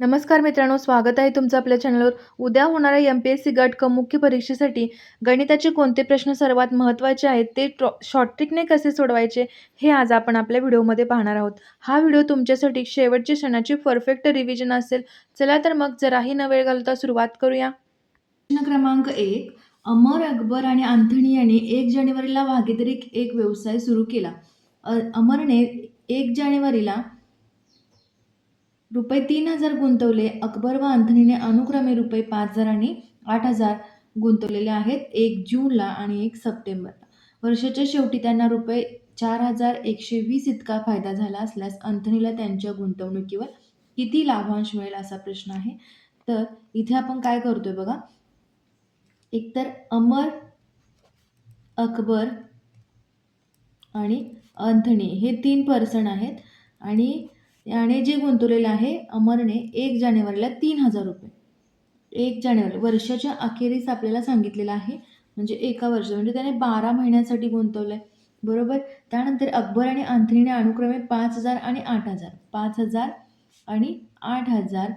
नमस्कार मित्रांनो, स्वागत आहे तुमचं आपल्या चॅनलवर. उद्या होणाऱ्या एम-पी-एस-सी गट क मुख्य परीक्षेसाठी गणिताचे कोणते प्रश्न सर्वात महत्त्वाचे आहेत, ते शॉर्ट ट्रिकने कसे सोडवायचे, हे आज आपण आपल्या व्हिडिओमध्ये पाहणार आहोत. हा व्हिडिओ तुमच्यासाठी शेवटच्या क्षणाची परफेक्ट रिव्हिजन असेल. चला तर मग जराही न वेळ घालवता सुरुवात करूया. प्रश्न क्रमांक 1. अमर, अकबर आणि अँथनी यांनी 1 जानेवारीला भागीदारी एक व्यवसाय सुरू केला. अमरने 1 जानेवारीला रुपये 3,000 गुंतवले. अकबर व अँथनीने अनुक्रमे रुपये 5,000 आणि 8,000 गुंतवलेले आहेत 1 जूनला आणि 1 सप्टेंबरला. वर्षाच्या शेवटी त्यांना रुपये 4,120 इतका फायदा झाला असल्यास अँथनीला त्यांच्या गुंतवणुकीवर किती लाभांश मिळेल असा प्रश्न आहे. तर इथे आपण काय करतोय बघा, एकतर अमर, अकबर आणि अँथनी हे 3 पर्सन आहेत आणि याने जे गुंतवलेलं आहे अमरने 1 जानेवारीला 3,000 रुपये. 1 जानेवारी वर्षाच्या अखेरीस आपल्याला सांगितलेलं आहे, म्हणजे एका वर्ष म्हणजे त्याने 12 महिन्यांसाठी गुंतवलंय, बरोबर. त्यानंतर अकबर आणि अँथनीने अनुक्रमे 5,000 आणि 8,000 5,000 आणि 8,000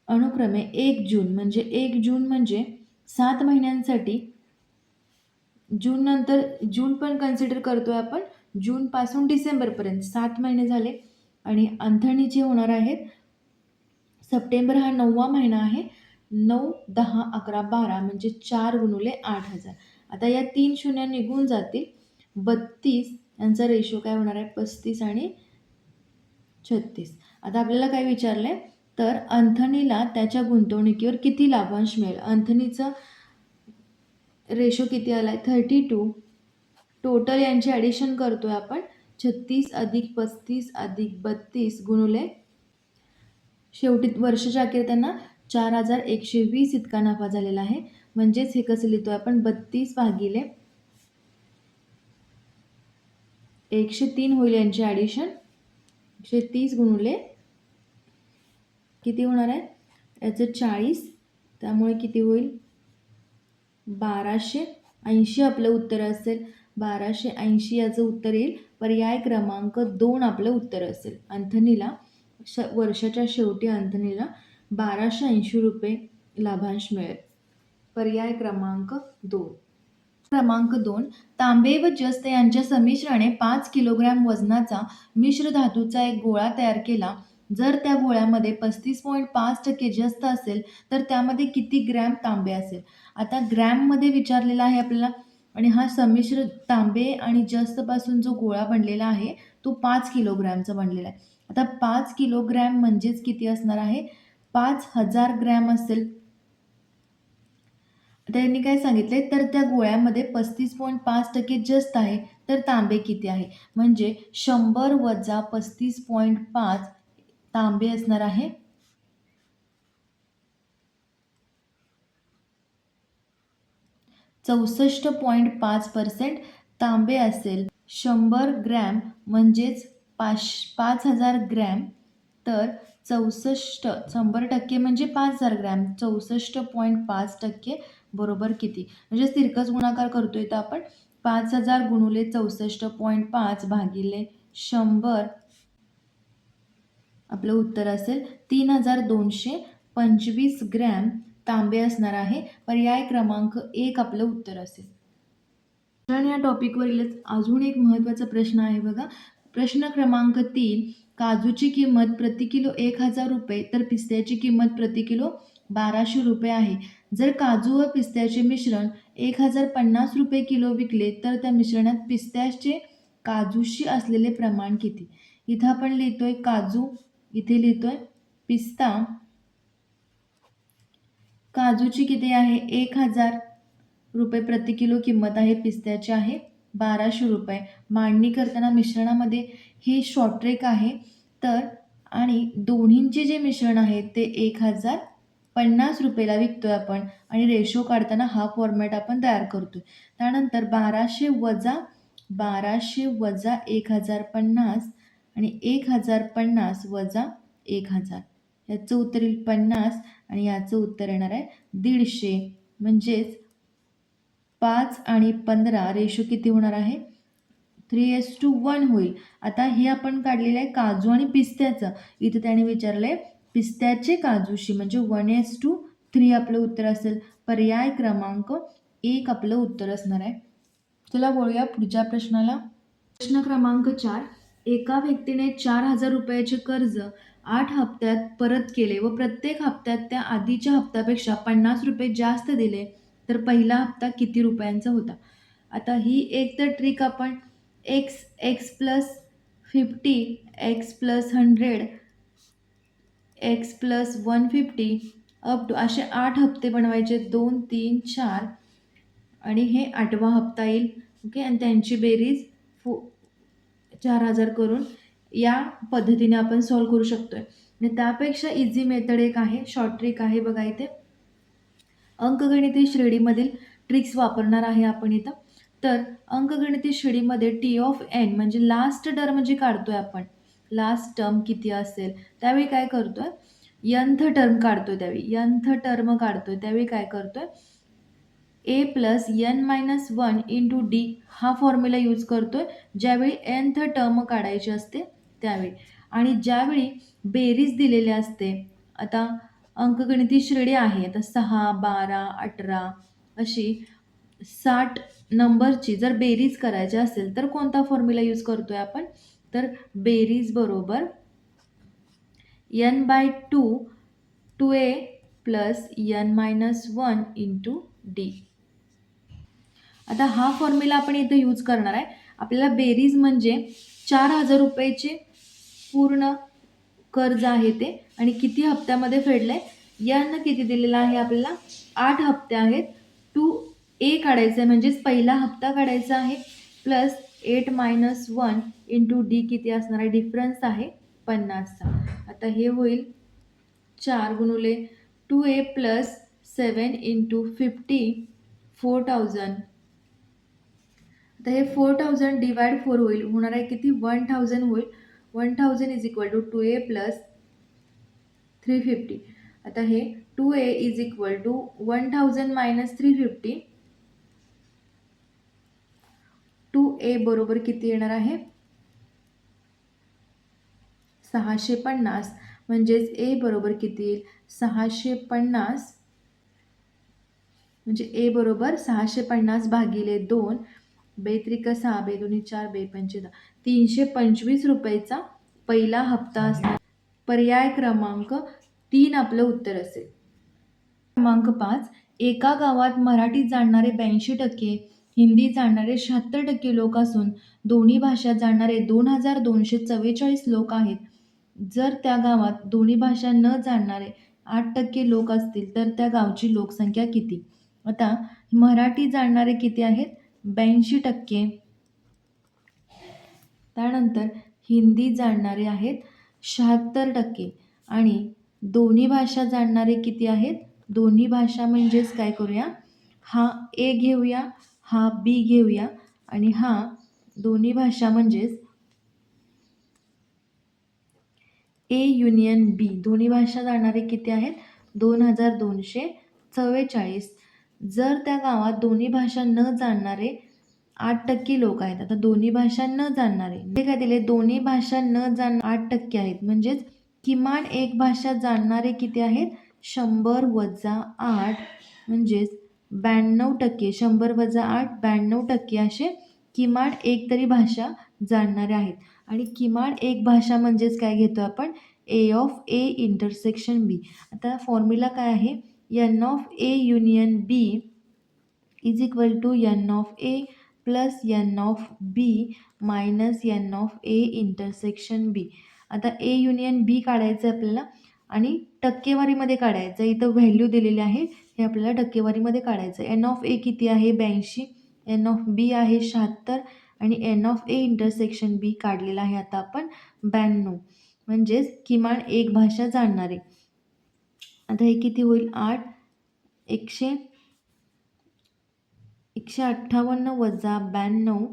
अनुक्रमे 1 जून म्हणजे 7 महिन्यांसाठी. जून नंतर जून पण कन्सिडर करतोय आपण, जूनपासून डिसेंबरपर्यंत 7 महिने झाले. आणि अँथनीचे होणार आहेत सप्टेंबर हा 9वा महिना आहे. 9, 10, 11, 12 म्हणजे 4 गुणुले 8,000. आता या 3 शून्य निघून जातील. 32 यांचा रेशो काय होणार आहे, 35 आणि 36. आता आपल्याला काय विचारलंय, तर अँथनीला त्याच्या गुंतवणुकीवर किती लाभांश मिळेल. अँथनीचा रेशो किती आलाय, 32. टोटल यांची ॲडिशन करतोय आपण, 36 अधिक 35 अधिक 32 गुणुले शेवटी वर्षाच्या अखेर त्यांना 4,120 इतका नफा झालेला आहे. म्हणजेच हे कसं लिहितोय आपण, 32 भागिले 103 होईल यांची ॲडिशन. 130 गुणुले किती होणार आहे, याचं 40, त्यामुळे किती होईल, 1280 आपलं उत्तर असेल. 1280 याचं उत्तर येईल. पर्याय क्रमांक 2 आपलं उत्तर असेल. अँथनीला वर्षाच्या शेवटी अँथनीला 1280 रुपये लाभांश मिळेल. पर्याय क्रमांक 2. क्रमांक 2. तांबे व जस्त यांच्या संमिश्राने 5 किलोग्रॅम वजनाचा मिश्र धातूचा एक गोळा तयार केला. जर त्या गोळ्यामध्ये 35.5% जस्त असेल तर त्यामध्ये किती ग्रॅम तांबे असेल. आता ग्रॅममध्ये विचारलेला आहे आपल्याला, आणि हा संमिश्र तांबे आणि जस्तपासून जो गोळा बनलेला आहे तो 5 किलोग्रॅमचा बनलेला आहे. आता 5 किलोग्रॅम म्हणजेच किती असणार आहे, 5,000 ग्रॅम असेल. त्यांनी काय सांगितले, तर त्या गोळ्यामध्ये 35.5% जस्त आहे, तर तांबे किती आहे. म्हणजे 100 वजा 35.5 तांबे असणार आहे. ,64.5% तांबे असेल. 100 ग्रॅम म्हणजेच 5,000 ग्रॅम, तर 100% म्हणजे 5,000 ग्रॅम. 64.5% बरोबर किती, म्हणजे तिरकस गुणाकार करतोय तर आपण 5,000 गुणुले 64.5 भागिले 100 आपलं उत्तर असेल 3,225 ग्रॅम तांबे असणार आहे. पर्याय क्रमांक 1 आपलं उत्तर असेल. या टॉपिकवरीलच अजून एक महत्त्वाचा प्रश्न आहे बघा. प्रश्न क्रमांक 3. काजूची किंमत प्रति किलो 1,000 रुपये तर पिस्त्याची किंमत प्रति किलो 1,200 रुपये आहे. जर काजू व पिस्त्याचे मिश्रण 1,050 रुपये किलो विकले तर त्या मिश्रणात पिस्त्याचे काजूशी असलेले प्रमाण किती. इथं आपण लिहितोय काजू, इथे लिहितोय पिस्ता. काजूची किती आहे, 1,000 रुपये प्रति किलो किंमत आहे. पिस्त्याची आहे 1,200 रुपये. मांडणी करताना मिश्रणामध्ये हे शॉर्ट ट्रिक आहे. तर आणि दोन्हींचे जे मिश्रण आहे ते 1,050 रुपयाला विकतोय आपण, आणि रेशो काढताना हा फॉर्मॅट आपण तयार करतोय. त्यानंतर 1,200 वजा 1,050 आणि 1,050 वजा 1,000, याचं उत्तर येईल 50 आणि याचं उत्तर येणार आहे 150. म्हणजेच 5 आणि 15 रेशो किती होणार आहे, 3:1 होईल. आता हे आपण काढलेलं आहे काजू आणि पिस्त्याचं. इथं त्याने विचारलंय पिस्त्याचे काजूशी म्हणजे 1:3 आपलं उत्तर असेल. पर्याय क्रमांक 1 आपलं उत्तर असणार आहे. चला बोलूया पुढच्या प्रश्नाला. प्रश्न क्रमांक 4. एका व्यक्तीने 4,000 रुपयाचे कर्ज 8 हप्त्यात परत केले व प्रत्येक हप्त्यात त्या आधीच्या हप्त्यापेक्षा 50 रुपये जास्त दिले, तर पहिला हप्ता किती रुपयांचा होता? आता ही एक तर ट्रिक आपण x plus 50, x plus 100, x plus 150 up to असे 8 हप्ते बनवायचे, 2, 3, 4 आणि हे 8वा हप्ता येईल. ओके, आणि त्यांची बेरीज 4,000 करून या पद्धतीने आपण सॉल्व्ह करू शकतोय. आणि त्यापेक्षा इझी मेथड एक आहे, शॉर्ट ट्रिक आहे बघा इथे. अंकगणितीय श्रेणीमधील ट्रिक्स वापरणार आहे आपण इथं. तर अंकगणितीय श्रेणीमध्ये टी ऑफ एन म्हणजे लास्ट टर्म जी काढतोय आपण, लास्ट टर्म किती असेल त्यावेळी काय करतोय, nth टर्म काढतोय त्यावेळी काय करतोय, a plus n minus 1 into d हा फॉर्म्युला यूज करतोय ज्यावेळी nth टर्म काढायची असते त्यावेळी. आणि ज्यावेळी बेरीज दिलेली असते, आता अंकगणिती श्रेणी आहे, आता 6, 12, 18 अशी 60 नंबरची जर बेरीज करायची असेल तर कोणता फॉर्म्युला यूज करतोय आपण, तर बेरीज बरोबर n/2 2a plus n minus 1 into D. आता हा फॉर्म्युला आपण इथे यूज करणार आहे. आपल्याला बेरीज म्हणजे 4,000 रुपयाचे पूर्ण कर्ज आहे ते आणि किती हप्त्यामध्ये फेडले, यानं किती दिलेला आहे आपल्याला, 8 हप्ते आहेत. 2a काढायचं आहे म्हणजेच पहिला हप्ता काढायचा आहे, प्लस 8 मायनस 1 इंटू डी किती असणार आहे, डिफरन्स आहे 50चा. आता हे होईल 4 गुणुले 2a प्लस 7 इंटू 50 4,000. आता हे 4,000 डिवाइड 4 होईल, होणार आहे किती, 1,000 होईल. 1,000 is equal to 2a plus 350. आता हे 2a is equal to 1,000 minus 350. 2a बरोबर किती येणार आहे, 650. म्हणजेच a बरोबर किती येईल, 650. म्हणजे a बरोबर 650 भागिले 2, बेत्रिका 6, बेदोन्ही 4, बेपंचे 10, 325 रुपयाचा पहिला हप्ता असणार. पर्याय क्रमांक 3 आपलं उत्तर असेल. क्रमांक 5. एका गावात मराठी जाणणारे 82%, हिंदी जाणणारे 76% लोक असून दोन्ही भाषा जाणणारे 2,244 लोक आहेत. जर त्या गावात दोन्ही भाषा न जाणणारे 8% लोक असतील तर त्या गावची लोकसंख्या किती? आता मराठी जाणणारे किती आहेत, 82%. त्यानंतर हिंदी जाणणारे आहेत 76% आणि दोन्ही भाषा जाणणारे किती आहेत, दोन्ही भाषा म्हणजेच काय करूया, हा ए घेऊया, हा बी घेऊया आणि हा दोन्ही भाषा म्हणजेच ए युनियन बी. दोन्ही भाषा जाणणारे किती आहेत, 2,244. जर त्या गावात दोन्ही भाषा न जाणणारे 8% लोक आहेत. आता दोन्ही भाषा न जाणणारे ते काय दिले, दोन्ही भाषा न जाण 8% आहेत, म्हणजेच किमान एक भाषा जाणणारे किती आहेत, 100 वजा 8 म्हणजेच 92%. 100 वजा 8 92% असे किमान एक तरी भाषा जाणणारे आहेत. आणि किमान एक भाषा म्हणजेच काय घेतो आपण, ए ऑफ ए इंटरसेक्शन बी. आता फॉर्म्युला काय आहे, n of A union B is equal to n of A plus n of B minus n of A intersection B. आता ए युनियन बी काढायचं आहे आपल्याला आणि टक्केवारीमध्ये काढायचं आहे. इथं व्हॅल्यू दिलेली आहे, हे आपल्याला टक्केवारीमध्ये काढायचं आहे. एन ऑफ ए किती आहे, 82, एन ऑफ बी आहे 76 आणि एन ऑफ ए इंटरसेक्शन बी काढलेला आहे आता आपण 92, म्हणजेच किमान एक भाषा जाणणारे. आता हे किती होईल, 8 158 वजा 92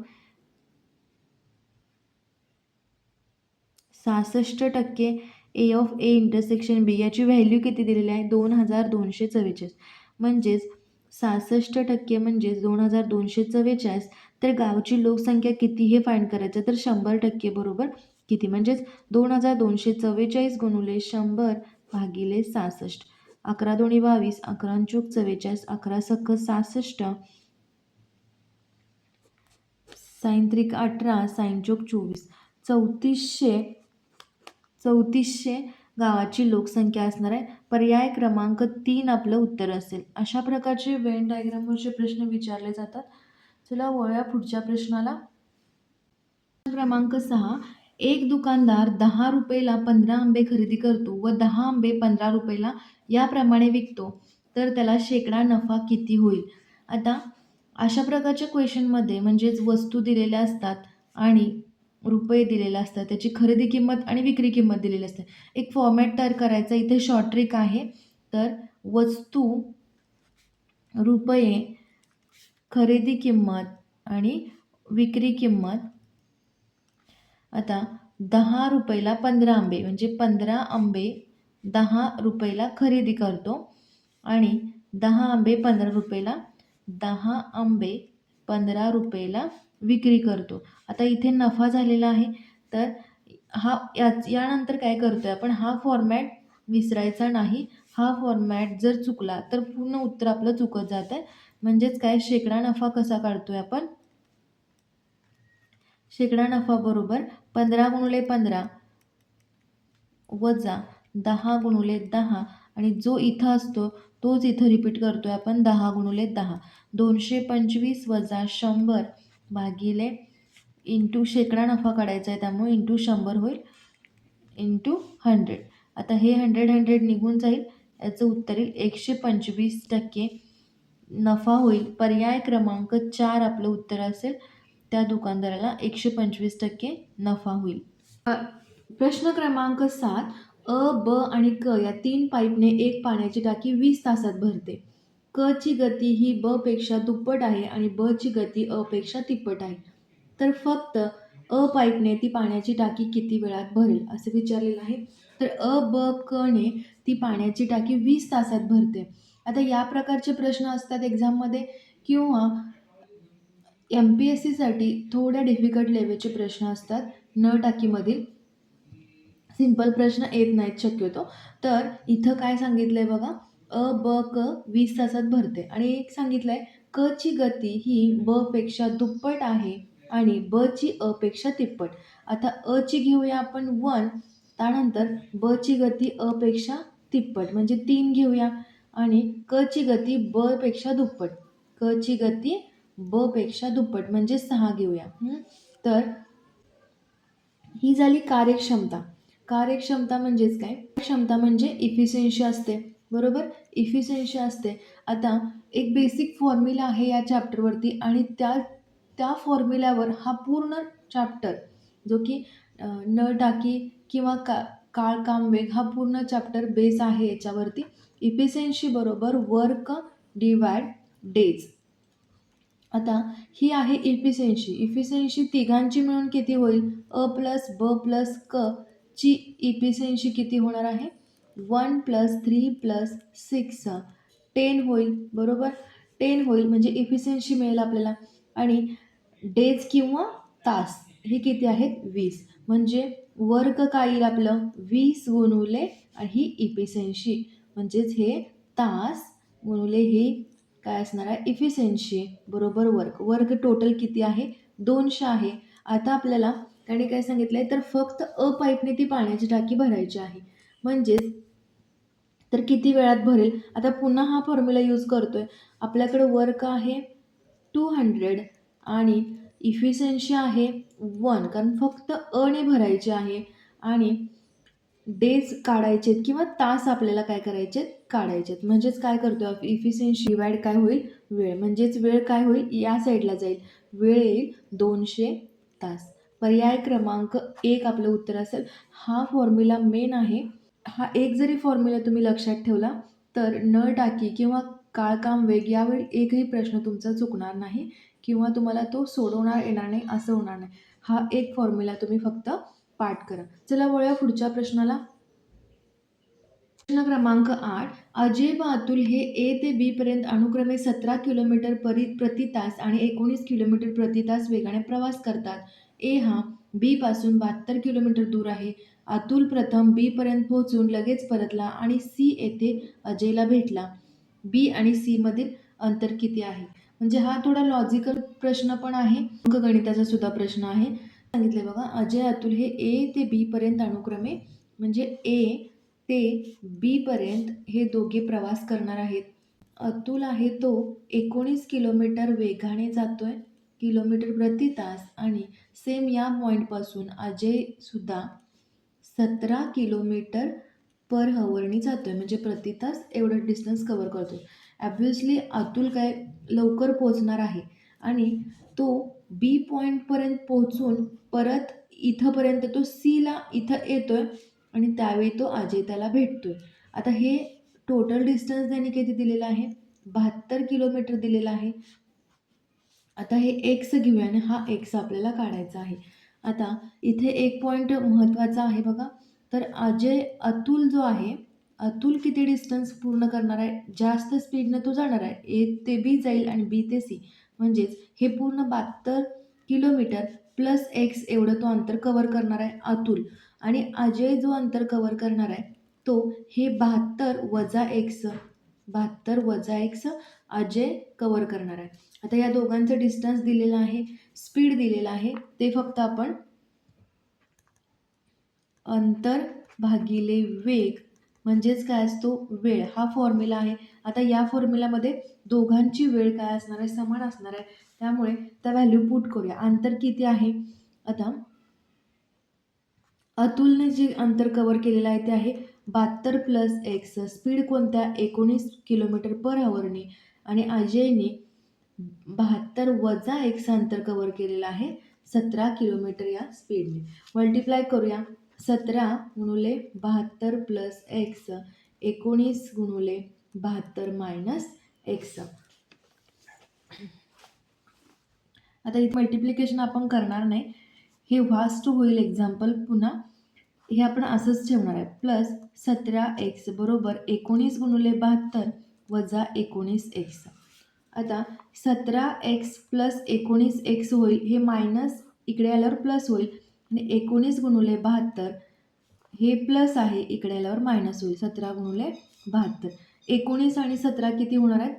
66% ए ऑफ ए इंटरसेक्शन बी. याची व्हॅल्यू किती दिलेली आहे, 2,244. म्हणजेच 66% म्हणजेच 2,244. तर गावची लोकसंख्या किती हे फाइंड करायचं, तर 100% बरोबर किती, म्हणजेच 2,244 गुणुले 100 भागिले 66. 11 दोन्ही 22, 11 चोक 44, 11 सक्क 66, साइन त्रिक 18, साइन चोक 24. 3400 गावाची लोकसंख्या असणार आहे. पर्याय क्रमांक 3 आपलं उत्तर असेल. अशा प्रकारचे वेन डायग्रामवरचे प्रश्न विचारले जातात. चला वळूया पुढच्या प्रश्नाला. क्रमांक 6. एक दुकानदार 10 रुपयाला 15 आंबे खरेदी करतो व 10 आंबे 15 रुपयाला याप्रमाणे विकतो, तर त्याला शेकडा नफा किती होईल? आता अशा प्रकारच्या क्वेश्चनमध्ये म्हणजेच वस्तू दिलेल्या असतात आणि रुपये दिलेले असतात, त्याची खरेदी किंमत आणि विक्री किंमत दिलेली असते. एक फॉर्मॅट तयार करायचा. इथे शॉर्ट ट्रिक आहे. तर वस्तू, रुपये, खरेदी किंमत आणि विक्री किंमत. आता 10 रुपयाला 15 आंबे म्हणजे 15 आंबे 10 रुपयाला खरेदी करतो आणि 10 आंबे 15 रुपयाला 10 आंबे 15 रुपयाला विक्री करतो. आता इथे नफा झालेला आहे. तर यानंतर काय करतोय आपण, हा फॉर्मॅट विसरायचा नाही. हा फॉर्मॅट जर चुकला तर पूर्ण उत्तर आपलं चुकत जात आहे. म्हणजेच काय, शेकडा नफा कसा काढतोय आपण, शेकडा नफा बरोबर 15 गुणिले 15 वजा 10 गुणिले 10 आणि जो इथं असतो तोच इथं रिपीट करतोय आपण, 10 गुणिले 10. 225 वजा 100 भागिले इंटू शेकडा नफा काढायचा आहे त्यामुळे इंटू 100 होईल, इंटू 100. आता हे 100 निघून जाईल. याचं उत्तर येईल 125% नफा होईल. पर्याय क्रमांक 4 आपलं उत्तर असेल. त्या दुकानदाराला 125% नफा होईल. प्रश्न क्रमांक 7. अ, ब आणि क या 3 पाईपने एक पाण्याची टाकी 20 तासात भरते. क ची गती ही ब पेक्षा दुप्पट आहे आणि ब ची गती अ पेक्षा तिप्पट आहे. तर फक्त अ पाईपने ती पाण्याची टाकी किती वेळात भरेल असे विचारलेलं आहे. तर अ, ब, क ने ती पाण्याची टाकी 20 तासात भरते. आता या प्रकारचे प्रश्न असतात एक्झाममध्ये किंवा MPSCसाठी थोड्या डिफिकल्ट लेवलचे प्रश्न असतात. नळ टाकीमधील सिंपल प्रश्न येत नाहीत शक्यतो. तर इथं काय सांगितलंय बघा, अ, ब, क 20 तासात भरते आणि एक सांगितलंय क ची गती ही ब पेक्षा दुप्पट आहे आणि ब ची अ पेक्षा तिप्पट. आता अ ची घेऊया आपण 1, त्यानंतर ब ची गती अ पेक्षा तिप्पट म्हणजे 3 घेऊया आणि क ची गती ब पेक्षा दुप्पट. क ची गती ब पेक्षा दुप्पट म्हणजे 6 घेऊया. तर ही झाली कार्यक्षमता. कार्यक्षमता म्हणजेच काय, क्षमता म्हणजे इफिशियन्सी असते, बरोबर, इफिशियन्सी असते. आता एक बेसिक फॉर्म्युला आहे या चॅप्टरवरती आणि त्या फॉर्म्युल्यावर हा पूर्ण चॅप्टर जो की नळ टाकी किंवा काळ काम वेग हा पूर्ण चॅप्टर बेस आहे याच्यावरती. इफिशियन्सी बरोबर वर्क डिवाइड डेज. आता ही आहे इफिशियन्सी. इफिशियन्सी तिघांची मिळून किती होईल, अ प्लस ब प्लस क ची इफिशियन्सी किती होणार आहे, 1 + 3 + 6 10 होईल, बरोबर, 10 होईल म्हणजे इफिशियन्सी मिळेल आपल्याला. आणि डेज किंवा तास हे किती आहेत, 20. म्हणजे वर्क काय येईल आपलं, 20 गुणुले ही इफिशियन्सी म्हणजेच हे तास गुणुले ही काय असणार आहे, इफिशियन्सी बरोबर वर्क. वर्क टोटल किती आहे, 200 आहे. आता आपल्याला त्याने काय सांगितलंय, तर फक्त अ पाईपने ती पाण्याची टाकी भरायची आहे. म्हणजेच तर किती वेळात भरेल. आता पुन्हा हा फॉर्म्युला यूज करतोय. आपल्याकडे वर्क आहे 200 आणि इफिशियन्सी आहे 1, कारण फक्त अ ने भरायचे आहे आणि डेज काढायचे किंवा तास आपल्याला काय करायचे, काढायचे. म्हणजेच काय करतो, इफिशियन्सी डिवाइड काय होईल, वेळ. म्हणजेच वेळ काय होईल, या साईडला जाईल, वेळ येईल 200 तास. पर्याय क्रमांक 1 आपलं उत्तर असेल. हा फॉर्म्युला मेन आहे. हा एक जरी फॉर्म्युला तुम्ही लक्षात ठेवला तर नळ टाकी किंवा काळकाम वेग यावेळी एकही प्रश्न तुमचा चुकणार नाही किंवा तुम्हाला तो सोडवणार येणार नाही असं होणार नाही. हा एक फॉर्म्युला तुम्ही फक्त पाठ करा. चला वळूया पुढच्या प्रश्नाला. प्रश्न क्रमांक 8. अजय व अतुल हे ए ते बी पर्यंत अनुक्रमे 17 किलोमीटर प्रति तास आणि 19 किलोमीटर प्रति तास वेगाने प्रवास करतात. ए हा बी पासून 72 किलोमीटर दूर आहे अतुल प्रथम बी पर्यंत पोहोचून लगेच परतला आणि सी येथे अजयला भेटला. बी आणि सी मधील अंतर किती आहे? म्हणजे हा थोडा लॉजिकल प्रश्न पण आहे, अंकगणिताचा सुद्धा प्रश्न आहे. सांगितले बघा, अजय अतुल हे ए ते बी पर्यंत अनुक्रमे म्हणजे ए ते बी पर्यंत हे दोघे प्रवास करणार आहेत. अतुल आहे तो 19 किलोमीटर वेगाने जातोय किलोमीटर प्रति तास आणि सेम या पॉईंटपासून अजय सुद्धा 17 किलोमीटर पर हवरनी जातोय म्हणजे प्रति तास एवढं डिस्टन्स कव्हर करतोय. ॲब्व्हियसली अतुल काय लवकर पोहोचणार आहे आणि तो बी पॉईंटपर्यंत पोहोचून परत इथंपर्यंत तो सीला इथं येतोय आणि त्यावेळी तो अजय त्याला भेटतोय. आता हे टोटल डिस्टन्स त्यांनी किती दिलेलं आहे? 72 किलोमीटर दिलेलं आहे. आता हे एक्स घेऊया आणि हा एक्स आपल्याला काढायचा आहे. आता इथे एक पॉईंट महत्त्वाचा आहे बघा, तर अतुल जो आहे, अतुल किती डिस्टन्स पूर्ण करणार आहे? जास्त स्पीडनं तो जाणार आहे. ए ते बी जाईल आणि बी ते सी, म्हणजेच हे पूर्ण 72 किलोमीटर प्लस एक्स एवढं तो अंतर कव्हर करणार आहे अतुल. आणि अजय जो अंतर कव्हर करणार आहे तो हे 72 वजा एक्स अजय कव्हर करणार आहे. आता या दोघांचं डिस्टन्स दिलेलं आहे, स्पीड दिलेलं आहे, ते फक्त आपण अंतर भागिले वेग म्हणजेच काय असतो? वेळ, हा फॉर्म्युला आहे. आता या फॉर्म्युल्यामध्ये दोघांची वेळ काय असणार आहे? समान असणार आहे. त्यामुळे त्या व्हॅल्यू पुट करूया. अंतर किती आहे? आता अतुलने जे अंतर कव्हर केलेलं आहे ते आहे 72 प्लस एक्स. स्पीड कोणत्या? 19 किलोमीटर पर हवरने. आणि अजयने 72 वजा एक्स अंतर कव्हर केलेलं आहे 17 किलोमीटर या स्पीडने. मल्टिप्लाय करूया. 17 गुणुले 72 प्लस एक्स 19 गुणुले 72 मायनस एक्स. आता इथे मल्टिप्लिकेशन आपण करणार नाही, हे व्हास्ट होईल एक्झाम्पल. पुन्हा हे आपण असंच ठेवणार आहे. प्लस 17x बरोबर 19 गुणुले 72 वजा 19x. आता 17x प्लस 19x होईल, हे मायनस इकडे आल्यावर प्लस होईल आणि 19 गुणुले 72 हे प्लस आहे, इकडे आल्यावर मायनस होईल. 17 गुणुले 72, 19 आणि 17 किती होणार आहेत?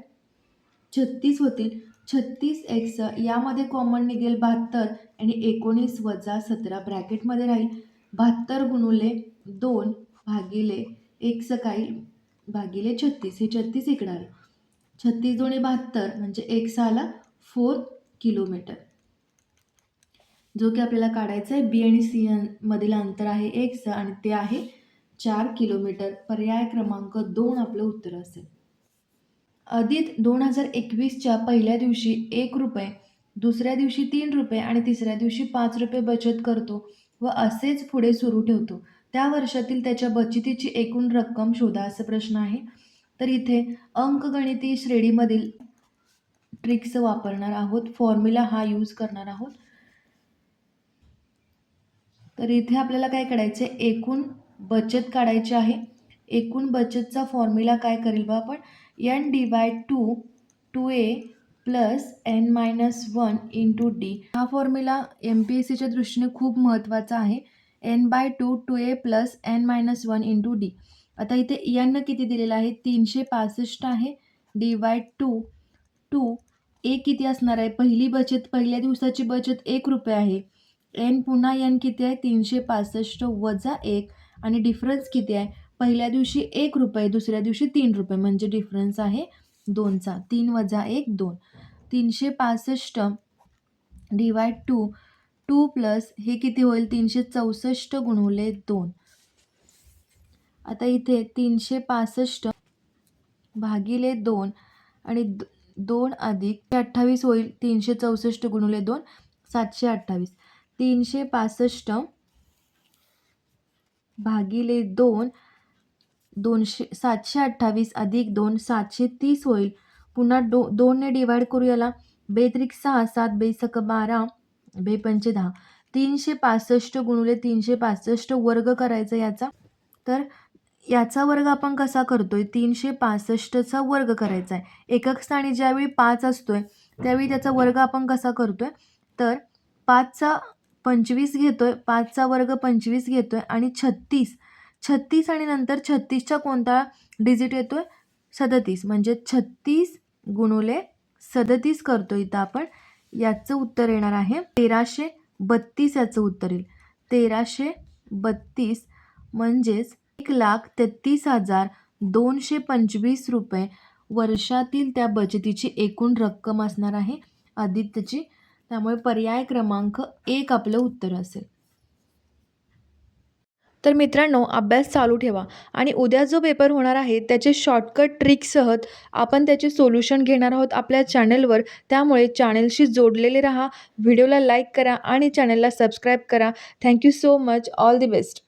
36 होतील. 36x यामध्ये कॉमन निघेल 72 आणि 19 वजा 17 ब्रॅकेटमध्ये राहील. 72 गुणुले 2 भागिले एक्स काय भागिले 36, हे 36 इकडं आलं. 36 दोन्ही 72 म्हणजे एक्स आला 4 किलोमीटर, जो की आपल्याला काढायचा आहे. बी आणि सी मधील अंतर आहे एक्स आणि ते आहे 4 किलोमीटर. पर्याय क्रमांक 2 आपलं उत्तर असेल. अदित 2021च्या पहिल्या दिवशी 1 रुपये, दुसऱ्या दिवशी 3 रुपये आणि तिसऱ्या दिवशी 5 रुपये बचत करतो व असेच पुढे सुरू ठेवतो. त्या वर्षातील त्याच्या बचतीची एकूण रक्कम शोधा, असा प्रश्न आहे. तर इथे अंकगणिती श्रेणीमधील ट्रिक्स वापरणार आहोत, फॉर्म्युला हा यूज करणार आहोत. तर इथे आपल्याला काय काढायचं आहे? एकूण बचत काढायची आहे. एकूण बचतचा फॉर्म्युला काय करेल बा आपण? n divide 2a plus n-1 into d. हा फॉर्म्युला MPSCच्या दृष्टीने खूप महत्त्वाचा आहे. n/2 2a plus n-1 into D. आता इथे n किती दिलेला आहे? 365 आहे. डिवाइड 2 a किती असणार आहे? पहिली बचत, पहिल्या दिवसाची बचत 1 रुपये आहे. n पुन्हा n किती आहे? 365 वजा 1 आणि डिफरन्स किती आहे? पहिल्या दिवशी 1 रुपये, दुसऱ्या दिवशी 3 रुपये, म्हणजे डिफरन्स आहे 2चा. 3 वजा 1 2. 365 डिवाइड 2 प्लस हे किती होईल? 364 गुणुले 2. आता इथे 365 भागिले 2 आणि 2 अधिक 28 होईल. 364 गुणुले 2 728. 365 भागिले 2 728 अधिक 2 730 होईल. पुन्हा 2ने डिवाइड करू याला. 2 त्रिक 6, 7 2 सक 12, 2 पंचे 10. 365 गुणुले 365 वर्ग करायचा याचा. तर याचा वर्ग आपण कसा करतोय? 365चा वर्ग करायचा आहे. एकक स्थानी ज्यावेळी 5 असतोय त्यावेळी त्याचा वर्ग आपण कसा करतोय? तर 5चा 25 घेतोय, 5चा वर्ग 25 घेतोय आणि 36 आणि नंतर 36चा कोणता डिजिट येतोय? 37. म्हणजे 36 गुणुले 37 करतो इथं आपण. याचं उत्तर येणार आहे 1332. याचं उत्तर येईल 1332. म्हणजेच 1,33,225 रुपये वर्षातील त्या बचतीची एकूण रक्कम असणार आहे आदित्यची. त्यामुळे पर्याय क्रमांक 1 आपलं उत्तर असेल. तर मित्रांनो, अभ्यास चालू ठेवा आणि उद्या जो पेपर होणार आहे त्याचे शॉर्टकट ट्रिकसह आपण त्याचे सोल्युशन घेणार आहोत आपल्या चॅनलवर. त्यामुळे चॅनलशी जोडलेले राहा, व्हिडिओला लाईक करा आणि चॅनलला सबस्क्राईब करा. Thank you so much. All the best.